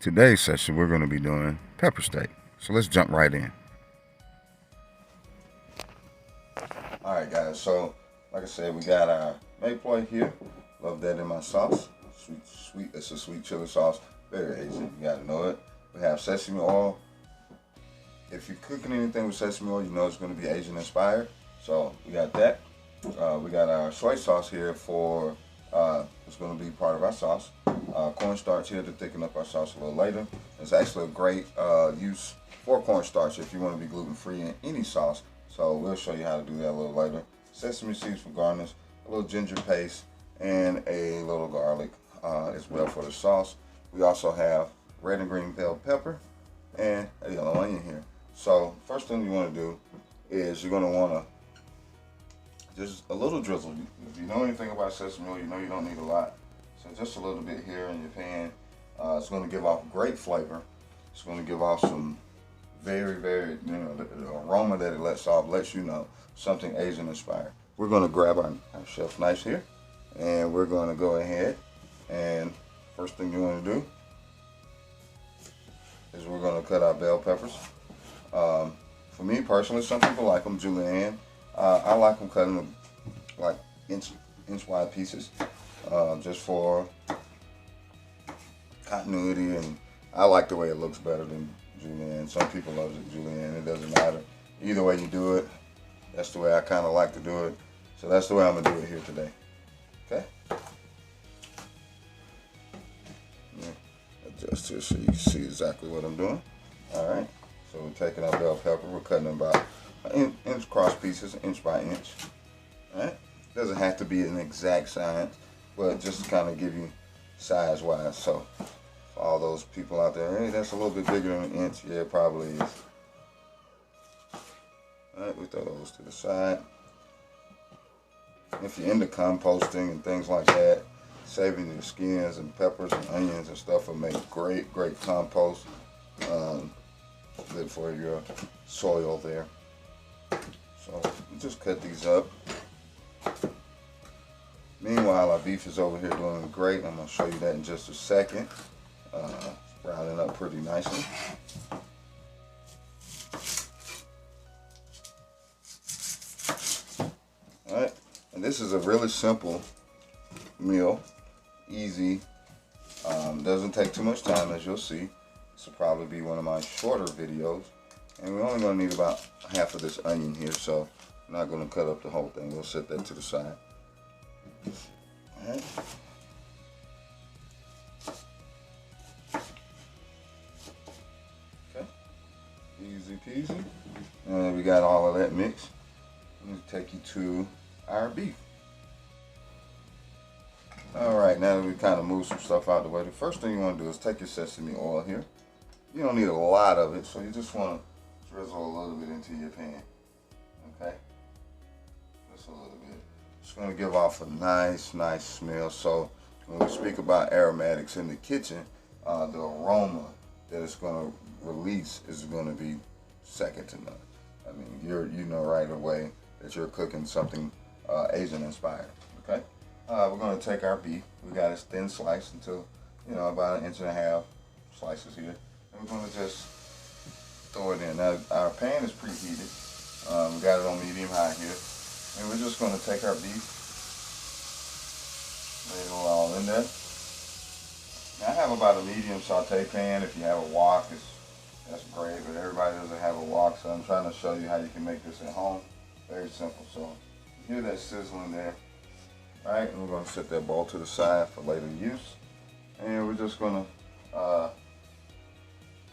Today's session we're going to be doing pepper steak. So let's jump right in. Alright guys, so like I said, we got our Mayploy here. Love that in my sauce. Sweet, it's a sweet chili sauce. Very Asian, you gotta know it. We have sesame oil. If you're cooking anything with sesame oil, you know it's going to be Asian inspired. So we got that. We got our soy sauce here for, it's going to be part of our sauce. Cornstarch here to thicken up our sauce a little later. It's actually a great use for cornstarch if you want to be gluten-free in any sauce. So we'll show you how to do that a little later. Sesame seeds for garnish, a little ginger paste, and a little garlic as well for the sauce. We also have red and green bell pepper and a yellow onion here. So first thing you want to do is you're going to want to just a little drizzle. If you know anything about sesame oil, you know you don't need a lot. So just a little bit here in your pan. It's going to give off great flavor. It's going to give off some very, the aroma that it lets off lets you know something Asian inspired. We're going to grab our chef knife here, and we're going to go ahead and first thing you want to do is we're going to cut our bell peppers. For me personally, some people like them julienne. I like them cutting them like inch wide pieces, just for continuity, and I like the way it looks better than julienne. Some people love it julienne. It doesn't matter. Either way you do it, that's the way I kind of like to do it. So that's the way I'm gonna do it here today. Okay. Adjust here so you can see exactly what I'm doing. All right. So we're taking our bell pepper. We're cutting them about inch cross pieces, inch by inch. All right. Doesn't have to be an exact science, but just to kind of give you size wise. So for all those people out there, hey, that's a little bit bigger than an inch. Yeah, it probably is. All right, we throw those to the side. If you're into composting and things like that, saving your skins and peppers and onions and stuff will make great compost. Good for your soil there. So just cut these up. Meanwhile, our beef is over here doing great. I'm going to show you that in just a second. Browning up pretty nicely. Alright, and this is a really simple meal. Easy. Doesn't take too much time, as you'll see. This will probably be one of my shorter videos. And we're only going to need about half of this onion here, so I'm not going to cut up the whole thing. We'll set that to the side. Alright. Okay. Easy peasy. And we got all of that mixed. I'm going to take you to our beef. Alright, now that we kind of moved some stuff out of the way, the first thing you want to do is take your sesame oil here. You don't need a lot of it, so you just want to drizzle a little bit into your pan. Okay? Just a little bit. It's going to give off a nice smell. So when we speak about aromatics in the kitchen, the aroma that it's going to release is going to be second to none. I mean, you know right away that you're cooking something Asian inspired. Okay? We're going to take our beef. We got it thin sliced until, about 1.5 inch slices here. And we're going to just throw it in. Now, our pan is preheated. We got it on medium high here. And we're just going to take our beef, lay it all in there. Now, I have about a medium saute pan. If you have a wok, that's great, but everybody doesn't have a wok, so I'm trying to show you how you can make this at home. Very simple. So you hear that sizzling there. All right, and we're going to set that bowl to the side for later use. And we're just going to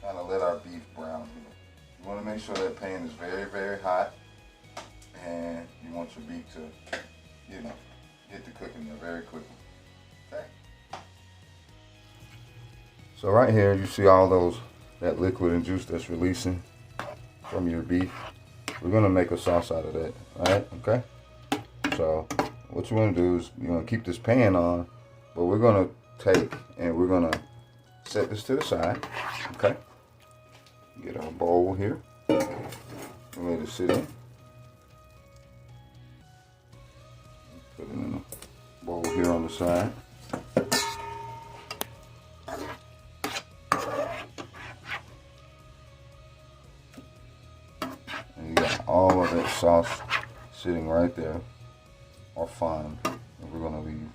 kind of let our beef brown here. You want to make sure that pan is very hot, and you want your beef to, get to cooking there very quickly. Okay. So right here, you see all that liquid and juice that's releasing from your beef. We're gonna make a sauce out of that. All right. Okay. So what you want to do is you're gonna keep this pan on, but we're gonna take and we're gonna set this to the side. Okay. Get our bowl here. Let it sit in. Put it in a bowl here on the side. sauce sitting right there, or fine, and we're gonna leave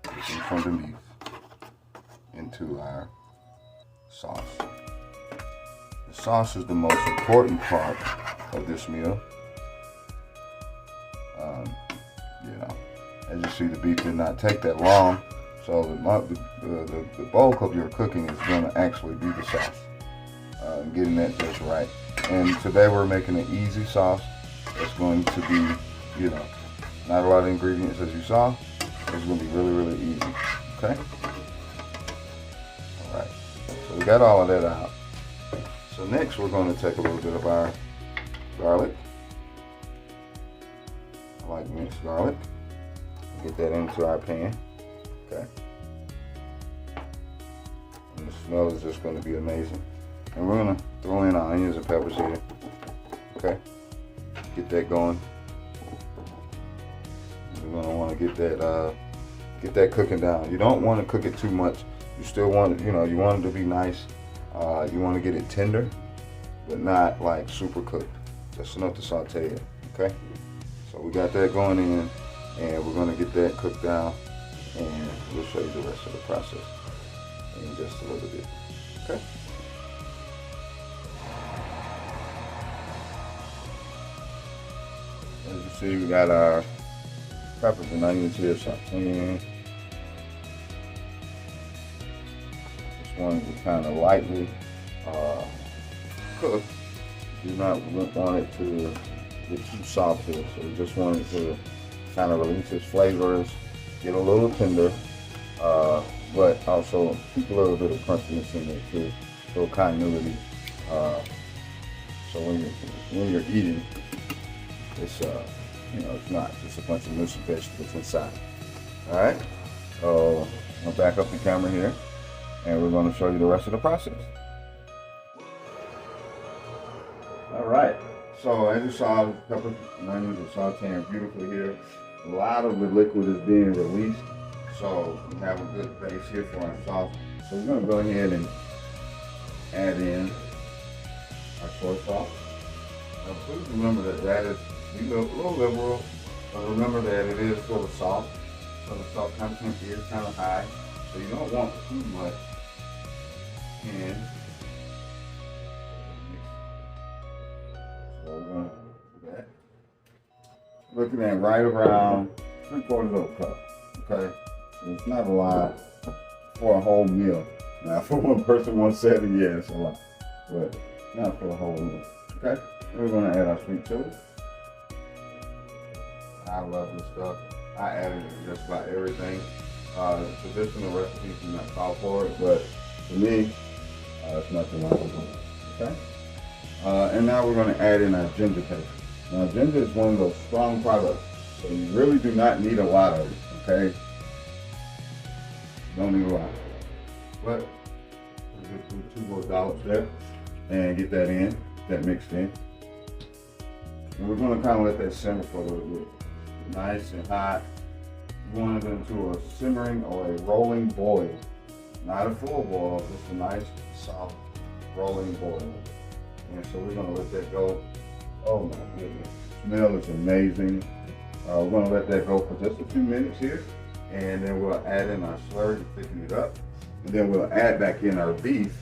looking from beneath into our sauce. The sauce is the most important part of this meal. As you see, the beef did not take that long, so the bulk of your cooking is going to actually be the sauce, getting that just right. And today we're making an easy sauce that's going to be, not a lot of ingredients as you saw. It's going to be really, really easy. Okay? All right. So we got all of that out. So next we're going to take a little bit of our garlic. I like minced garlic. Get that into our pan. Okay. And the smell is just going to be amazing. And we're going to throw in our onions and peppers here. Okay. Get that going. We're going to want to get that cooking down. You don't want to cook it too much. You still want, you want it to be nice. You want to get it tender, but not like super cooked. Just enough to saute it. Okay. So we got that going in, and we're going to get that cooked down, and we'll show you the rest of the process in just a little bit. Okay. As you see, we got our peppers and onions here sauteing. This one is kind of lightly cooked. Do not want it to get too soft here, so we just want it to kind of release its flavors, get a little tender, but also keep a little bit of crunchiness in there too, a little continuity. So when you're eating, it's it's not just a bunch of mushy vegetables inside. All right, so I'll back up the camera here, and we're going to show you the rest of the process. All right, so as you saw, the peppers and onions are sauteing beautifully here. A lot of the liquid is being released, so we have a good base here for our sauce. So we're going to go ahead and add in our soy sauce. Now please remember that is a little liberal, but remember that it is full of salt, so the salt content is kind of high, so you don't want too much in. So we're going to do that. Looking at right around 3/4 of a cup. Okay, so it's not a lot for a whole meal. Now, for one person, 170, yeah, it's a lot, but not for a whole meal. Okay, and we're going to add our sweet chili. I love this stuff. I added it to just about everything. Traditional recipes do not call for it, but for me, it's nothing like it. Okay, and now we're going to add in our ginger paste. Now, ginger is one of those strong products, so you really do not need a lot of it, okay? You don't need a lot. But we'll just do 2 more dollops there and get that mixed in. And we're going to kind of let that simmer for a little bit. Nice and hot. You want it into a simmering or a rolling boil. Not a full boil, just a nice, soft, rolling boil. And so we're going to let that go. Oh my goodness, smell is amazing. We're going to let that go for just a few minutes here, and then we'll add in our slurry to thicken it up, and then we'll add back in our beef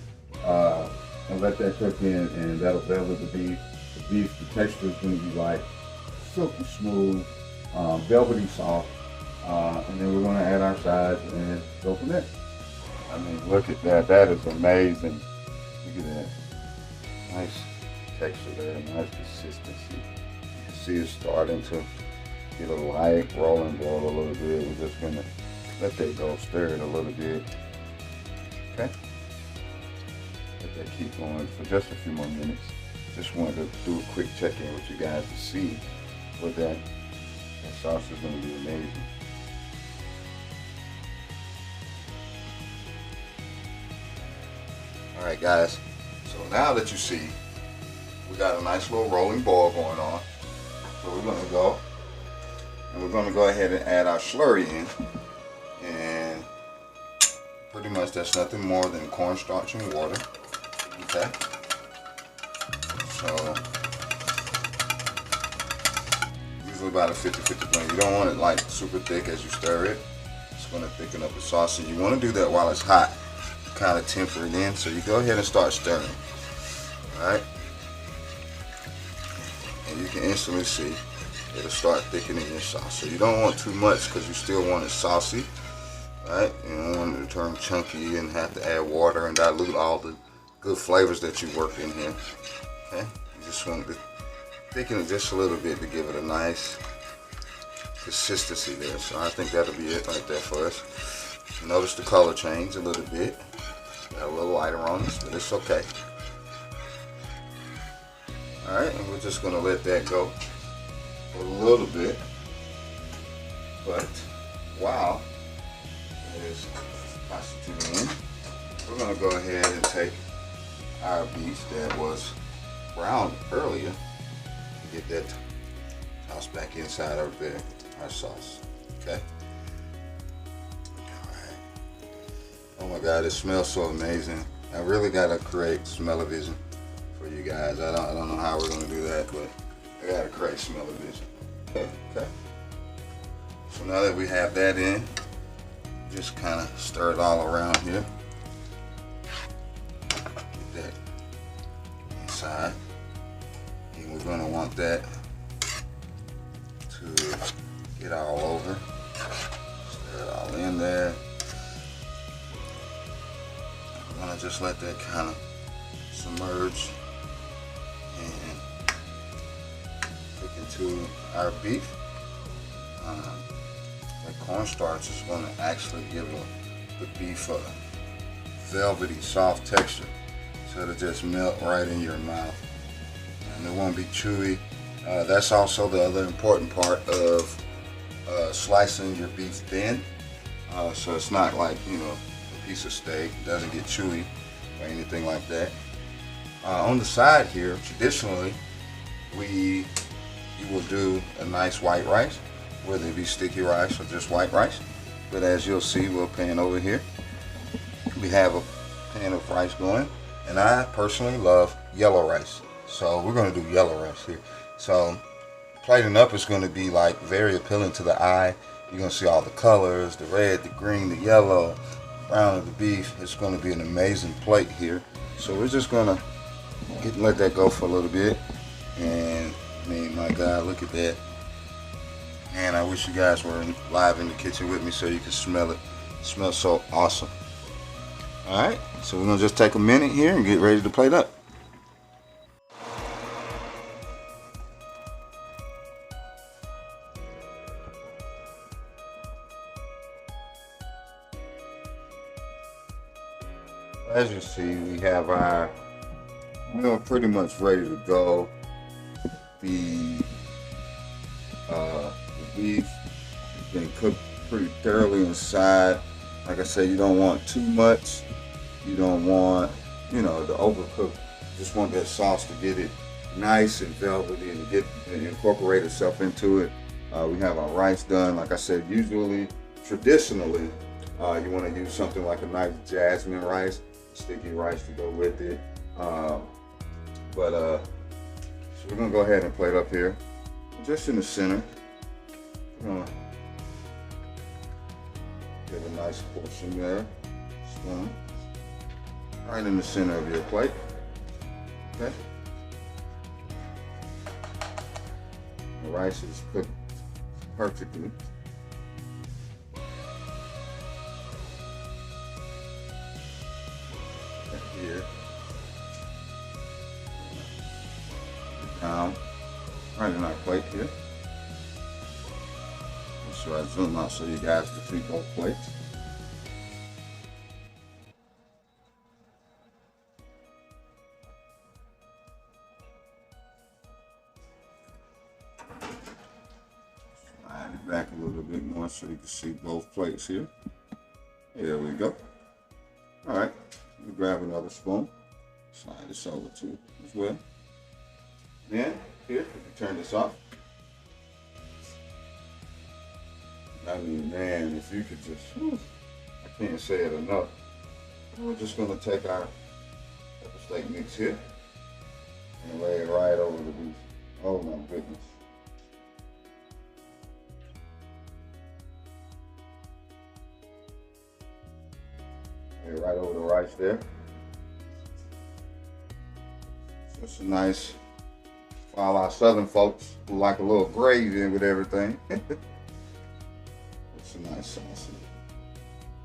and let that cook in, and that'll velvet the beef. The beef, the texture is going to be like silky smooth, velvety soft, and then we're going to add our sides and go from there. I mean, look at that. That is amazing. Look at that. Nice texture there, nice consistency. You can see it's starting to get a light rolling boil a little bit. We're just gonna let that go, stir it a little bit. Okay? Let that keep going for just a few more minutes. Just wanted to do a quick check-in with you guys to see what that sauce is gonna be amazing. All right, guys. So now that you see, we got a nice little rolling boil going on. So we're going to go, and we're going to go ahead and add our slurry in. And pretty much that's nothing more than cornstarch and water. Okay. So usually about a 50-50 blend. You don't want it like super thick as you stir it. It's going to thicken up the sauce. And you want to do that while it's hot. Kind of temper it in. So you go ahead and start stirring. Alright? And you can instantly see it'll start thickening your sauce. So you don't want too much because you still want it saucy. Right? You don't want it to turn chunky and have to add water and dilute all the good flavors that you work in here. Okay? You just want to thicken it just a little bit to give it a nice consistency there. So I think that'll be it right there for us. Notice the color change a little bit. Got a little lighter on this, but it's okay. Alright, and we're just going to let that go for a little bit. But wow, it is constituting in. We're going to go ahead and take our beef that was browned earlier and get that tossed back inside of our sauce. Okay. Alright. Oh my God, it smells so amazing. I really got to create smell-o-vision for you guys. I don't know how we're going to do that, but I got to create smell-o-vision. Okay. So now that we have that in, just kind of stir it all around here. Get that inside. And we're going to want that to get all over. Stir it all in there. I'm going to just let that kind of submerge and cook into our beef. That cornstarch is going to actually give the beef a velvety, soft texture, so it'll just melt right in your mouth, and it won't be chewy. That's also the other important part of slicing your beef thin, so it's not like, you know, a piece of steak. It doesn't get chewy or anything like that. On the side here, traditionally, you will do a nice white rice, whether it be sticky rice or just white rice. But as you'll see, we'll pan over here. We have a pan of rice going, and I personally love yellow rice. So we're going to do yellow rice here. So plating up is going to be like very appealing to the eye. You're going to see all the colors, the red, the green, the yellow, brown of the beef. It's going to be an amazing plate here. So we're just going to let that go for a little bit. And I mean, my God, look at that. Man, I wish you guys were live in the kitchen with me so you could smell it. It smells so awesome. Alright, so we're going to just take a minute here and get ready to plate up. As you see, we have our meal pretty much ready to go. The beef has been cooked pretty thoroughly inside. Like I said, you don't want too much. You don't want, you know, to overcook. Just want that sauce to get it nice and velvety and get and incorporate itself into it. We have our rice done. Like I said, traditionally, you want to use something like a nice jasmine rice, sticky rice to go with it. So we're gonna go ahead and plate up here, just in the center. Get a nice portion there, spoon, right in the center of your plate. Okay. The rice is cooked perfectly. Here. Down, right in our plate here. So I zoom out so you guys can see both plates. Slide it back a little bit more so you can see both plates here. There we go. All right, we grab another spoon, slide this over too as well. Then here, if you turn this off. I mean, man, if you could just, I can't say it enough. We're just gonna take our pepper steak mix here and lay it right over the beef. Oh my goodness. Okay, right over the rice there. It's a nice, for all our southern folks who like a little gravy in with everything. It's a nice sauce.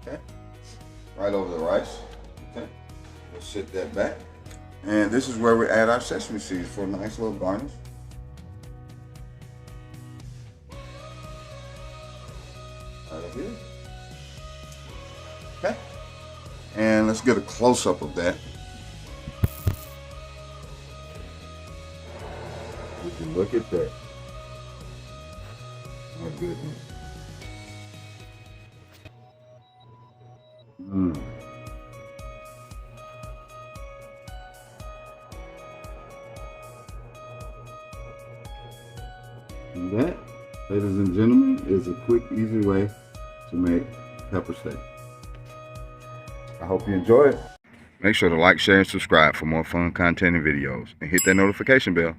Okay, right over the rice. Okay, we'll sit that back. And this is where we add our sesame seeds for a nice little garnish. Right here. Okay, and let's get a close-up of that. You can look at that. Oh, goodness. And that, ladies and gentlemen, is a quick, easy way to make pepper steak. I hope you enjoy it. Make sure to like, share, and subscribe for more fun content and videos. And hit that notification bell.